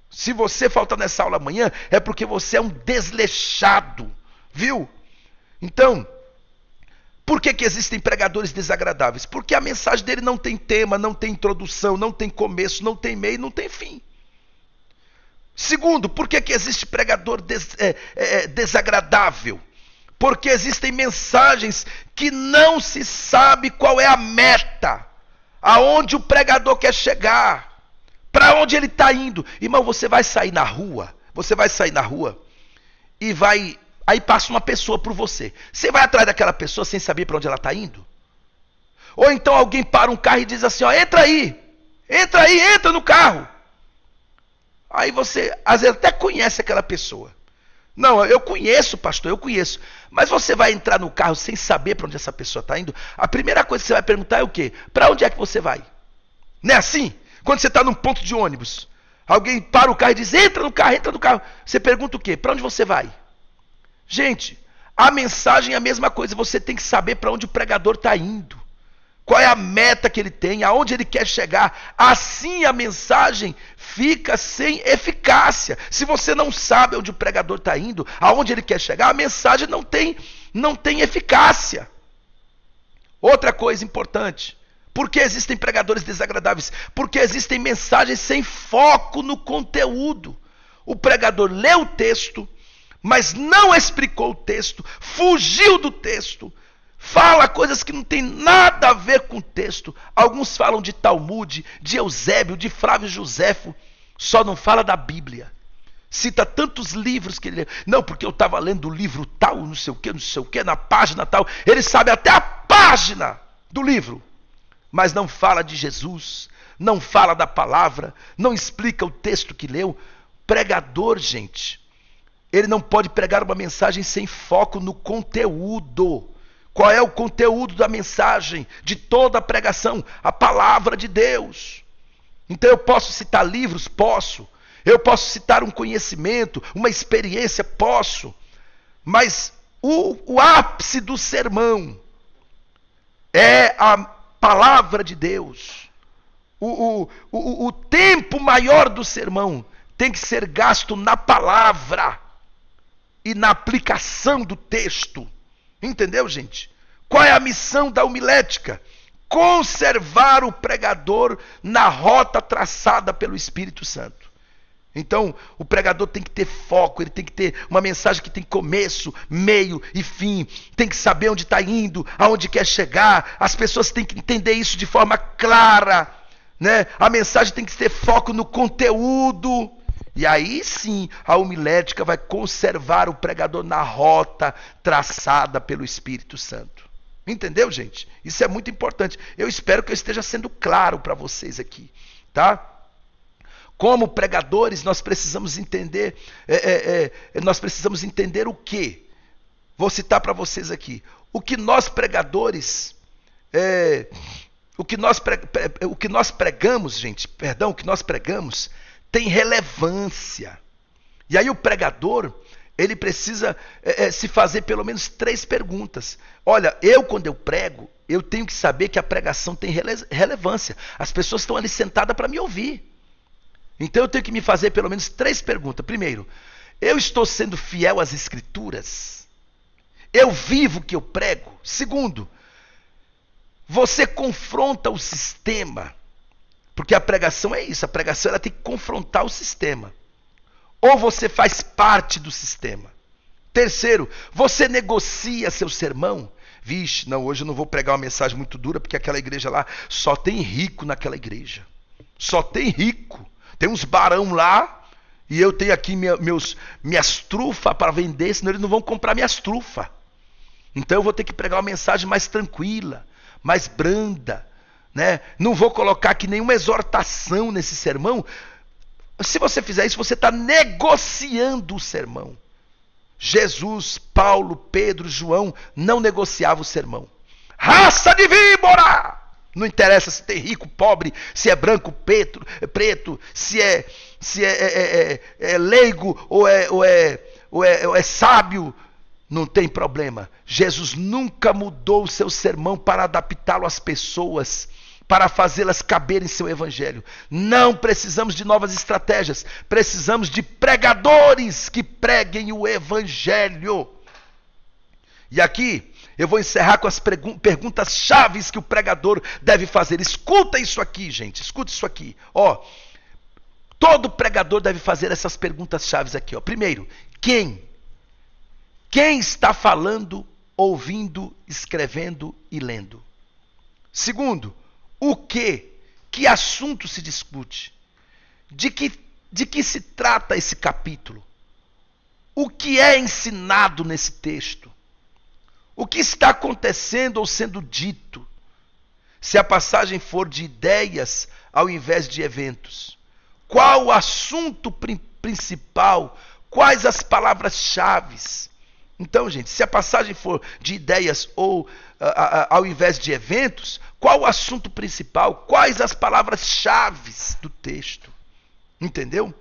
Se você faltar nessa aula amanhã, é porque você é um desleixado, viu? Então, por que existem pregadores desagradáveis? Porque a mensagem dele não tem tema, não tem introdução, não tem começo, não tem meio, não tem fim. Segundo, por que existe pregador desagradável? Porque existem mensagens que não se sabe qual é a meta, aonde o pregador quer chegar, para onde ele está indo. Irmão, você vai sair na rua e aí passa uma pessoa por você. Você vai atrás daquela pessoa sem saber para onde ela está indo? Ou então alguém para um carro e diz assim, ó, entra no carro. Aí você, às vezes, até conhece aquela pessoa. Não, eu conheço, pastor, eu conheço. Mas você vai entrar no carro sem saber para onde essa pessoa está indo? A primeira coisa que você vai perguntar é o quê? Para onde é que você vai? Não é assim? Quando você está num ponto de ônibus, alguém para o carro e diz, entra no carro. Você pergunta o quê? Para onde você vai? Gente, a mensagem é a mesma coisa. Você tem que saber para onde o pregador está indo. Qual é a meta que ele tem, aonde ele quer chegar. Assim a mensagem fica sem eficácia. Se você não sabe onde o pregador está indo, aonde ele quer chegar, a mensagem não tem eficácia. Outra coisa importante. Por que existem pregadores desagradáveis? Porque existem mensagens sem foco no conteúdo. O pregador lê o texto, mas não explicou o texto, fugiu do texto, fala coisas que não tem nada a ver com o texto. Alguns falam de Talmud, de Eusébio, de Flávio Joséfo, só não fala da Bíblia. Cita tantos livros que ele lê. Não, porque eu estava lendo o livro tal, não sei o que, na página tal. Ele sabe até a página do livro, mas não fala de Jesus, não fala da palavra, não explica o texto que leu. Pregador, gente, ele não pode pregar uma mensagem sem foco no conteúdo. Qual é o conteúdo da mensagem, de toda a pregação? A palavra de Deus. Então eu posso citar livros? Posso. Eu posso citar um conhecimento, uma experiência? Posso. Mas o ápice do sermão é a palavra de Deus. O tempo maior do sermão tem que ser gasto na palavra e na aplicação do texto. Entendeu, gente? Qual é a missão da homilética? Conservar o pregador na rota traçada pelo Espírito Santo. Então, o pregador tem que ter foco, ele tem que ter uma mensagem que tem começo, meio e fim. Tem que saber onde está indo, aonde quer chegar. As pessoas têm que entender isso de forma clara, né? A mensagem tem que ter foco no conteúdo. E aí sim, a homilética vai conservar o pregador na rota traçada pelo Espírito Santo. Entendeu, gente? Isso é muito importante. Eu espero que eu esteja sendo claro para vocês aqui, tá? Como pregadores, nós precisamos entender, o quê? Vou citar para vocês aqui. O que nós pregadores, o que nós pregamos, gente, o que nós pregamos tem relevância. E aí o pregador, ele precisa se fazer pelo menos 3 perguntas. Olha, quando eu prego, eu tenho que saber que a pregação tem relevância. As pessoas estão ali sentadas para me ouvir. Então eu tenho que me fazer pelo menos 3 perguntas. Primeiro, eu estou sendo fiel às Escrituras? Eu vivo o que eu prego? Segundo, você confronta o sistema? Porque a pregação é isso, a pregação ela tem que confrontar o sistema. Ou você faz parte do sistema. Terceiro, você negocia seu sermão? Vixe, não, hoje eu não vou pregar uma mensagem muito dura, porque aquela igreja lá só tem rico naquela igreja. Só tem rico. Tem uns barão lá, e eu tenho aqui minhas trufas para vender, senão eles não vão comprar minhas trufas. Então eu vou ter que pregar uma mensagem mais tranquila, mais branda, né? Não vou colocar aqui nenhuma exortação nesse sermão. Se você fizer isso, você está negociando o sermão. Jesus, Paulo, Pedro, João não negociavam o sermão. Raça de víbora! Não interessa se tem rico, pobre, se é branco, preto, se é leigo ou é sábio. Não tem problema. Jesus nunca mudou o seu sermão para adaptá-lo às pessoas, para fazê-las caber em seu evangelho. Não precisamos de novas estratégias. Precisamos de pregadores que preguem o evangelho. E aqui eu vou encerrar com as perguntas chaves que o pregador deve fazer. Escuta isso aqui, gente. Escuta isso aqui. Ó, todo pregador deve fazer essas perguntas chaves aqui. Ó. Primeiro, quem? Quem está falando, ouvindo, escrevendo e lendo? Segundo, o que? Que assunto se discute? De que se trata esse capítulo? O que é ensinado nesse texto? O que está acontecendo ou sendo dito? Se a passagem for de ideias ao invés de eventos. Qual o assunto principal? Quais as palavras-chave? Então, gente, se a passagem for de ideias ou ao invés de eventos, qual o assunto principal? Quais as palavras-chave do texto? Entendeu?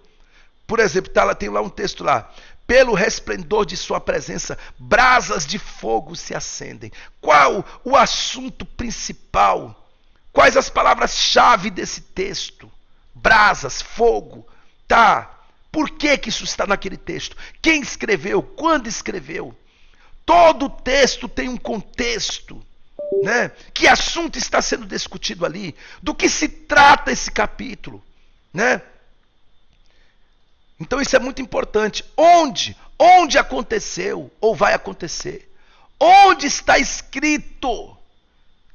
Por exemplo, tem lá um texto lá. Pelo resplendor de sua presença, brasas de fogo se acendem. Qual o assunto principal? Quais as palavras-chave desse texto? Brasas, fogo, tá. Por que isso está naquele texto? Quem escreveu? Quando escreveu? Todo texto tem um contexto, né? Que assunto está sendo discutido ali? Do que se trata esse capítulo, né? Então isso é muito importante. Onde? Onde aconteceu ou vai acontecer? Onde está escrito?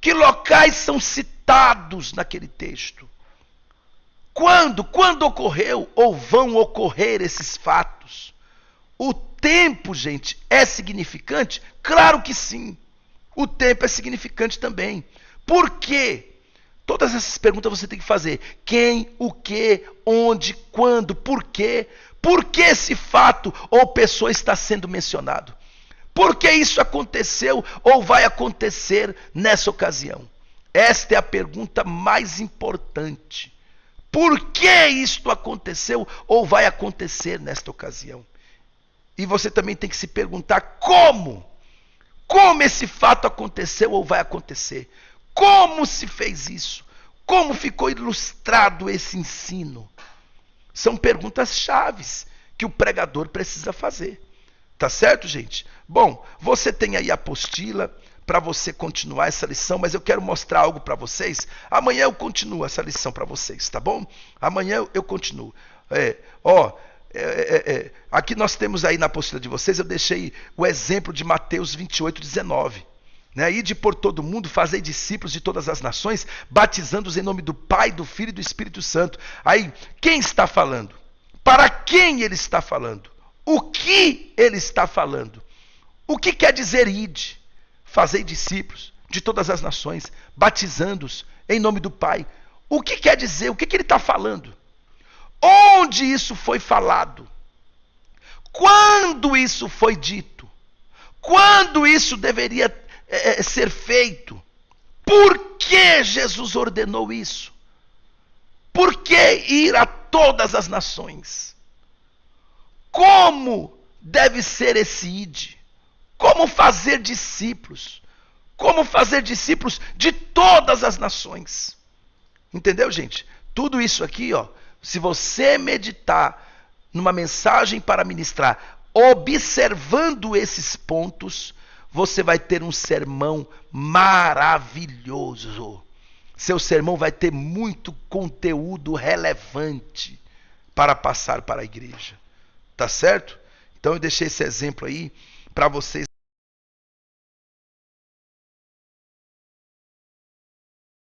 Que locais são citados naquele texto? Quando? Quando ocorreu ou vão ocorrer esses fatos? O tempo, gente, é significante? Claro que sim. O tempo é significante também. Por quê? Todas essas perguntas você tem que fazer. Quem, o que, onde, quando, por quê? Por que esse fato ou pessoa está sendo mencionado? Por que isso aconteceu ou vai acontecer nessa ocasião? Esta é a pergunta mais importante. Por que isto aconteceu ou vai acontecer nesta ocasião? E você também tem que se perguntar como? Como esse fato aconteceu ou vai acontecer? Como se fez isso? Como ficou ilustrado esse ensino? São perguntas chaves que o pregador precisa fazer. Tá certo, gente? Bom, você tem aí a apostila para você continuar essa lição, mas eu quero mostrar algo para vocês. Amanhã eu continuo essa lição para vocês, tá bom? Amanhã eu continuo. Aqui nós temos aí na apostila de vocês, eu deixei o exemplo de Mateus 28:19. Né? Ide por todo mundo, fazei discípulos de todas as nações, batizando-os em nome do Pai, do Filho e do Espírito Santo. Aí, quem está falando? Para quem ele está falando? O que ele está falando? O que quer dizer ide? Fazei discípulos de todas as nações, batizando-os em nome do Pai. O que quer dizer? O que ele está falando? Onde isso foi falado? Quando isso foi dito? Quando isso deveria ser feito? Por que Jesus ordenou isso? Por que ir a todas as nações? Como deve ser esse ide? Como fazer discípulos? Como fazer discípulos de todas as nações? Entendeu, gente? Tudo isso aqui, ó, se você meditar numa mensagem para ministrar, observando esses pontos, você vai ter um sermão maravilhoso. Seu sermão vai ter muito conteúdo relevante para passar para a igreja. Tá certo? Então eu deixei esse exemplo aí para vocês